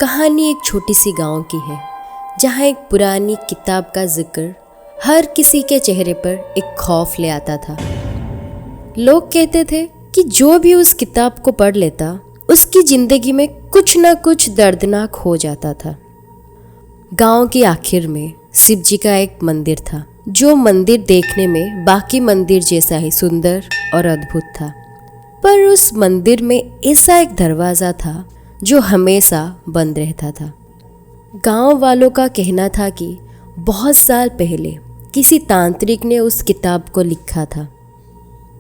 कहानी एक छोटी सी गांव की है जहां एक पुरानी किताब का जिक्र हर किसी के चेहरे पर एक खौफ ले आता था। लोग कहते थे कि जो भी उस किताब को पढ़ लेता उसकी जिंदगी में कुछ ना कुछ दर्दनाक हो जाता था। गांव के आखिर में शिव जी का एक मंदिर था, जो मंदिर देखने में बाकी मंदिर जैसा ही सुंदर और अद्भुत था। पर उस मंदिर में ऐसा एक दरवाज़ा था जो हमेशा बंद रहता था। गांव वालों का कहना था कि बहुत साल पहले किसी तांत्रिक ने उस किताब को लिखा था।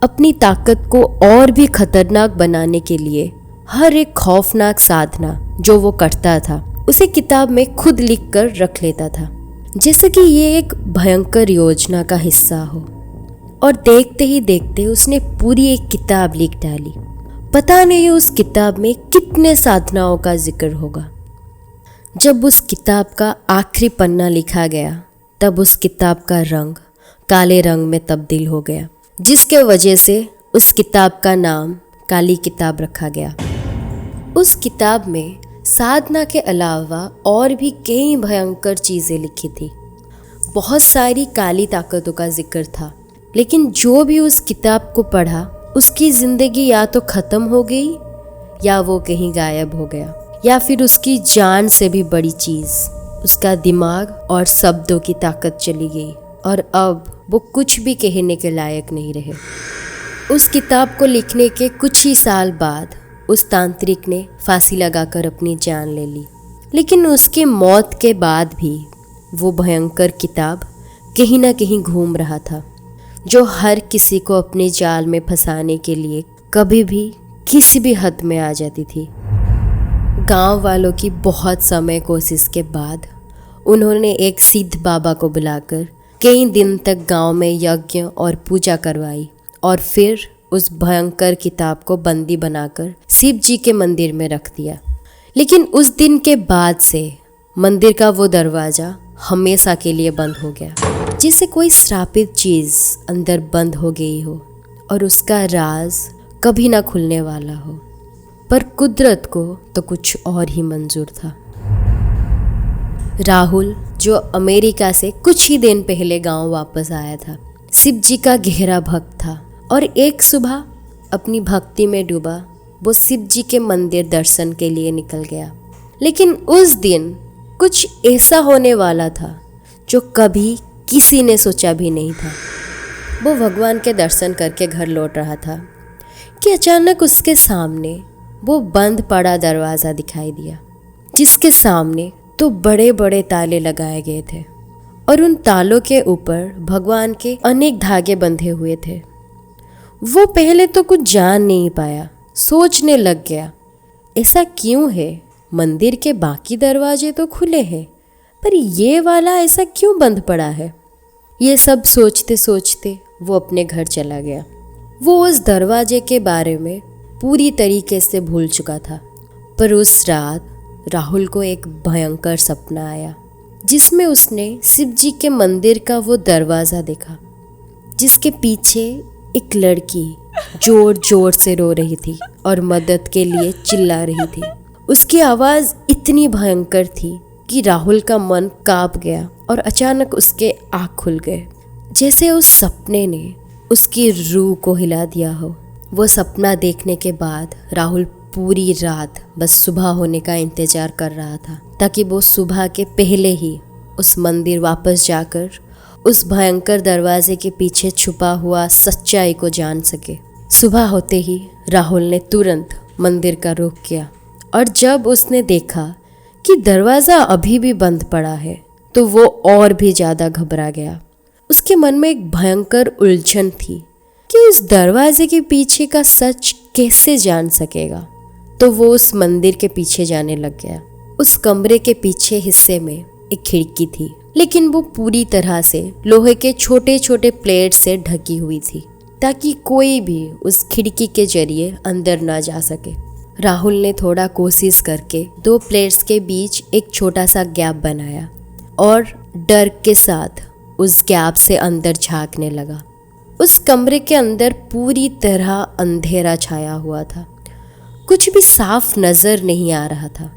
अपनी ताकत को और भी खतरनाक बनाने के लिए हर एक खौफनाक साधना जो वो करता था उसे किताब में खुद लिख कर रख लेता था, जैसे कि ये एक भयंकर योजना का हिस्सा हो। और देखते ही देखते उसने पूरी एक किताब लिख डाली। पता नहीं उस किताब में कितने साधनाओं का जिक्र होगा। जब उस किताब का आखिरी पन्ना लिखा गया तब उस किताब का रंग काले रंग में तब्दील हो गया, जिसके वजह से उस किताब का नाम काली किताब रखा गया। उस किताब में साधना के अलावा और भी कई भयंकर चीज़ें लिखी थी। बहुत सारी काली ताकतों का जिक्र था, लेकिन जो भी उस किताब को पढ़ा उसकी ज़िंदगी या तो ख़त्म हो गई या वो कहीं गायब हो गया, या फिर उसकी जान से भी बड़ी चीज़ उसका दिमाग और शब्दों की ताकत चली गई और अब वो कुछ भी कहने के लायक नहीं रहे। उस किताब को लिखने के कुछ ही साल बाद उस तांत्रिक ने फांसी लगाकर अपनी जान ले ली, लेकिन उसकी मौत के बाद भी वो भयंकर किताब कहीं ना कहीं घूम रहा था, जो हर किसी को अपने जाल में फंसाने के लिए कभी भी किसी भी हद में आ जाती थी। गांव वालों की बहुत समय कोशिश के बाद उन्होंने एक सिद्ध बाबा को बुलाकर कई दिन तक गांव में यज्ञ और पूजा करवाई और फिर उस भयंकर किताब को बंदी बनाकर शिव जी के मंदिर में रख दिया। लेकिन उस दिन के बाद से मंदिर का वो दरवाज़ा हमेशा के लिए बंद हो गया, जैसे कोई श्रापित चीज़ अंदर बंद हो गई हो और उसका राज कभी ना खुलने वाला हो। पर कुदरत को तो कुछ और ही मंजूर था। राहुल, जो अमेरिका से कुछ ही दिन पहले गांव वापस आया था, शिव जी का गहरा भक्त था और एक सुबह अपनी भक्ति में डूबा वो शिव जी के मंदिर दर्शन के लिए निकल गया। लेकिन उस दिन कुछ ऐसा होने वाला था जो कभी किसी ने सोचा भी नहीं था। वो भगवान के दर्शन करके घर लौट रहा था कि अचानक उसके सामने वो बंद पड़ा दरवाज़ा दिखाई दिया, जिसके सामने तो बड़े बड़े ताले लगाए गए थे और उन तालों के ऊपर भगवान के अनेक धागे बंधे हुए थे। वो पहले तो कुछ जान नहीं पाया, सोचने लग गया ऐसा क्यों है, मंदिर के बाकी दरवाजे तो खुले हैं पर ये वाला ऐसा क्यों बंद पड़ा है। ये सब सोचते सोचते वो अपने घर चला गया। वो उस दरवाजे के बारे में पूरी तरीके से भूल चुका था। पर उस रात राहुल को एक भयंकर सपना आया, जिसमें उसने शिव जी के मंदिर का वो दरवाज़ा देखा, जिसके पीछे एक लड़की जोर जोर से रो रही थी और मदद के लिए चिल्ला रही थी। उसकी आवाज़ इतनी भयंकर थी कि राहुल का मन कांप गया और अचानक उसके आँख खुल गए, जैसे उस सपने ने उसकी रूह को हिला दिया हो। वो सपना देखने के बाद राहुल पूरी रात बस सुबह होने का इंतज़ार कर रहा था, ताकि वो सुबह के पहले ही उस मंदिर वापस जाकर उस भयंकर दरवाजे के पीछे छुपा हुआ सच्चाई को जान सके। सुबह होते ही राहुल ने तुरंत मंदिर का रुख किया और जब उसने देखा कि दरवाज़ा अभी भी बंद पड़ा है तो वो और भी ज़्यादा घबरा गया। उसके मन में एक भयंकर उलझन थी कि उस दरवाजे के पीछे का सच कैसे जान सकेगा। तो वो उस मंदिर के पीछे जाने लग गया। उस कमरे के पीछे हिस्से में एक खिड़की थी, लेकिन वो पूरी तरह से लोहे के छोटे छोटे प्लेट से ढकी हुई थी, ताकि कोई भी उस खिड़की के जरिए अंदर ना जा सके। राहुल ने थोड़ा कोशिश करके दो प्लेट्स के बीच एक छोटा सा गैप बनाया और डर के साथ उस गैप से अंदर झांकने लगा। उस कमरे के अंदर पूरी तरह अंधेरा छाया हुआ था, कुछ भी साफ नज़र नहीं आ रहा था।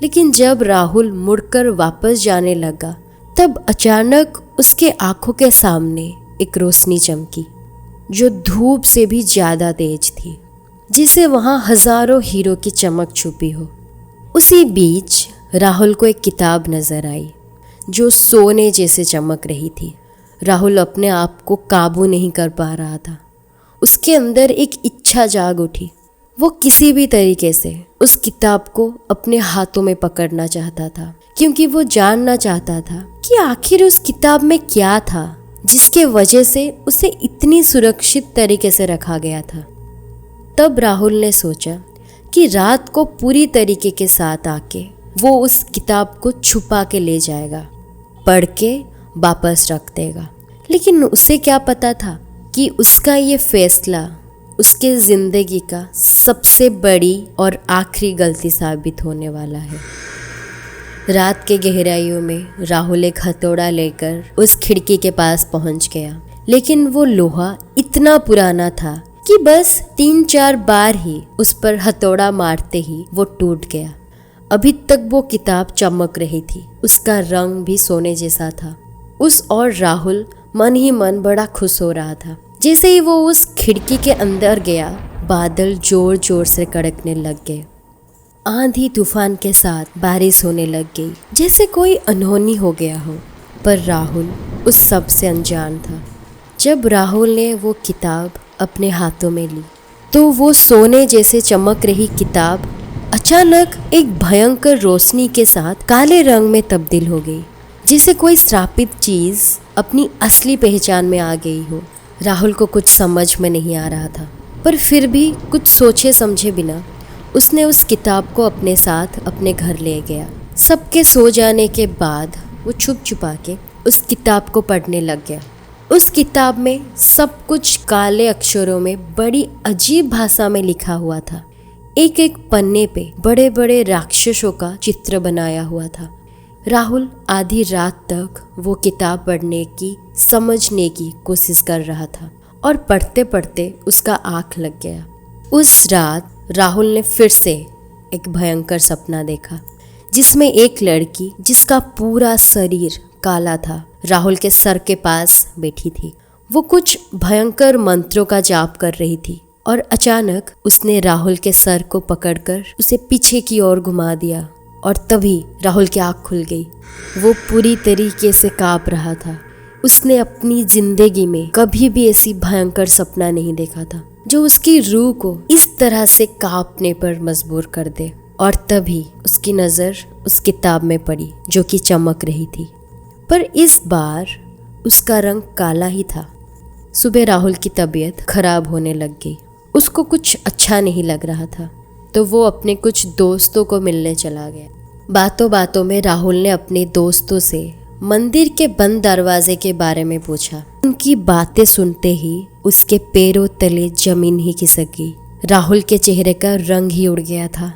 लेकिन जब राहुल मुड़कर वापस जाने लगा तब अचानक उसके आंखों के सामने एक रोशनी चमकी जो धूप से भी ज्यादा तेज थी, जिसे वहां हजारों हीरो की चमक छुपी हो। उसी बीच राहुल को एक किताब नजर आई जो सोने जैसे चमक रही थी। राहुल अपने आप को काबू नहीं कर पा रहा था। उसके अंदर एक इच्छा जाग उठी। वो किसी भी तरीके से उस किताब को अपने हाथों में पकड़ना चाहता था, क्योंकि वो जानना चाहता था कि आखिर उस किताब में क्या था जिसके वजह से उसे इतनी सुरक्षित तरीके से रखा गया था। तब राहुल ने सोचा कि रात को पूरी तरीके के साथ आके वो उस किताब को छुपा के ले जाएगा, पढ़ के वापस रख देगा। लेकिन उसे क्या पता था कि उसका ये फैसला उसके जिंदगी का सबसे बड़ी और आखिरी गलती साबित होने वाला है। रात के गहराइयों में राहुल एक हथौड़ा लेकर उस खिड़की के पास पहुंच गया, लेकिन वो लोहा इतना पुराना था कि बस 3-4 बार ही उस पर हथौड़ा मारते ही वो टूट गया। अभी तक वो किताब चमक रही थी, उसका रंग भी सोने जैसा था। उस और राहुल मन ही मन बड़ा खुश हो रहा था। जैसे ही वो उस खिड़की के अंदर गया, बादल जोर जोर से कड़कने लग गए। आंधी तूफान के साथ बारिश होने लग गई, जैसे कोई अनहोनी हो गया हो। पर राहुल उस सब से अनजान था। जब राहुल ने वो किताब अपने हाथों में ली तो वो सोने जैसे चमक रही किताब अचानक एक भयंकर रोशनी के साथ काले रंग में तब्दील हो गई, जैसे कोई श्रापित चीज अपनी असली पहचान में आ गई हो। राहुल को कुछ समझ में नहीं आ रहा था, पर फिर भी कुछ सोचे समझे बिना उसने उस किताब को अपने साथ अपने घर ले गया। सबके सो जाने के बाद वो छुप छुपा के उस किताब को पढ़ने लग गया। उस किताब में सब कुछ काले अक्षरों में बड़ी अजीब भाषा में लिखा हुआ था। एक एक पन्ने पे बड़े बड़े राक्षसों का चित्र बनाया हुआ था। राहुल आधी रात तक वो किताब पढ़ने की, समझने की कोशिश कर रहा था और पढ़ते पढ़ते उसका आँख लग गया। उस रात राहुल ने फिर से एक भयंकर सपना देखा, जिसमें एक लड़की जिसका पूरा शरीर काला था राहुल के सर के पास बैठी थी। वो कुछ भयंकर मंत्रों का जाप कर रही थी और अचानक उसने राहुल के सर को पकड़कर उसे पीछे की ओर घुमा दिया और तभी राहुल की आँख खुल गई। वो पूरी तरीके से काँप रहा था। उसने अपनी जिंदगी में कभी भी ऐसी भयंकर सपना नहीं देखा था जो उसकी रूह को इस तरह से कांपने पर मजबूर कर दे। और तभी उसकी नज़र उस किताब में पड़ी जो कि चमक रही थी, पर इस बार उसका रंग काला ही था। सुबह राहुल की तबीयत खराब होने लग गई। उसको कुछ अच्छा नहीं लग रहा था, तो वो अपने कुछ दोस्तों को मिलने चला गया। बातों बातों में राहुल ने अपने दोस्तों से मंदिर के बंद दरवाजे के बारे में पूछा। उनकी बातें सुनते ही उसके पैरों तले जमीन ही खिसक गई। राहुल के चेहरे का रंग ही उड़ गया था।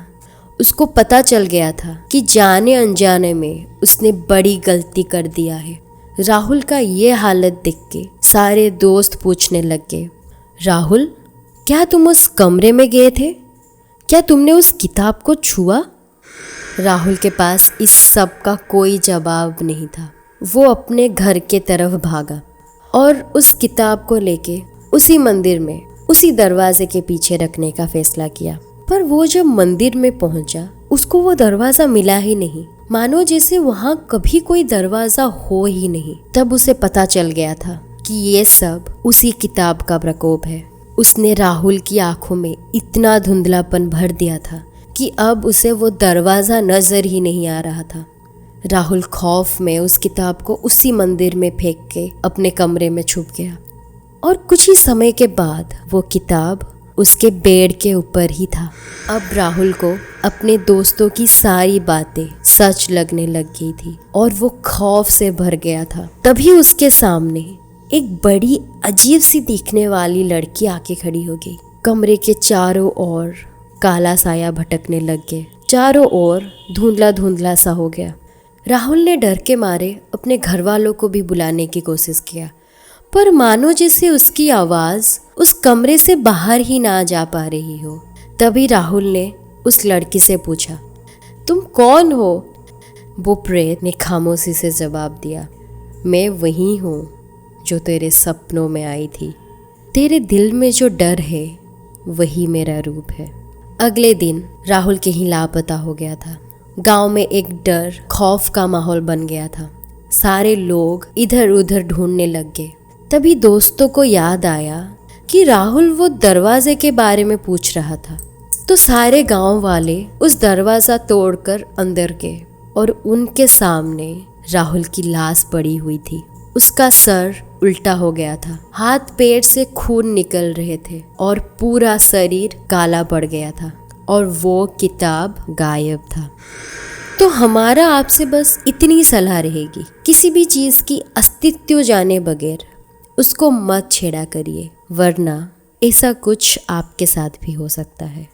उसको पता चल गया था कि जाने अनजाने में उसने बड़ी गलती कर दिया है। राहुल का ये हालत देख के सारे दोस्त पूछने लग गए, राहुल, क्या तुम उस कमरे में गए थे? क्या तुमने उस किताब को छुआ? राहुल के पास इस सब का कोई जवाब नहीं था। वो अपने घर के तरफ भागा और उस किताब को लेके उसी मंदिर में उसी दरवाजे के पीछे रखने का फैसला किया। पर वो जब मंदिर में पहुंचा उसको वो दरवाजा मिला ही नहीं, मानो जैसे वहां कभी कोई दरवाजा हो ही नहीं। तब उसे पता चल गया था कि ये सब उसी किताब का प्रकोप है। उसने राहुल की आंखों में इतना धुंधलापन भर दिया था कि अब उसे वो दरवाजा नजर ही नहीं आ रहा था। राहुल खौफ में उस किताब को उसी मंदिर में फेंक के अपने कमरे में छुप गया और कुछ ही समय के बाद वो किताब उसके बेड के ऊपर ही था। अब राहुल को अपने दोस्तों की सारी बातें सच लगने लग गई थी और वो खौफ से भर गया था। तभी उसके सामने एक बड़ी अजीब सी दिखने वाली लड़की आके खड़ी हो गई। कमरे के चारों ओर काला साया भटकने लग गए, चारों ओर धुंधला धुंधला सा हो गया। राहुल ने डर के मारे अपने घर वालों को भी बुलाने की कोशिश किया, पर मानो जैसे उसकी आवाज़ उस कमरे से बाहर ही ना जा पा रही हो। तभी राहुल ने उस लड़की से पूछा, तुम कौन हो? वो प्रेत ने खामोशी से जवाब दिया, मैं वही हूँ जो तेरे सपनों में आई थी। तेरे दिल में जो डर है वही मेरा रूप है। अगले दिन राहुल कहीं लापता हो गया था। गांव में एक डर खौफ का माहौल बन गया था। सारे लोग इधर उधर ढूंढने लग गए। तभी दोस्तों को याद आया कि राहुल वो दरवाजे के बारे में पूछ रहा था। तो सारे गांव वाले उस दरवाजा तोड़कर अंदर गए और उनके सामने राहुल की लाश पड़ी हुई थी। उसका सर उल्टा हो गया था, हाथ पैर से खून निकल रहे थे और पूरा शरीर काला पड़ गया था और वो किताब गायब था। तो हमारा आपसे बस इतनी सलाह रहेगी, किसी भी चीज़ की अस्तित्व जाने बगैर उसको मत छेड़ा करिए, वरना ऐसा कुछ आपके साथ भी हो सकता है।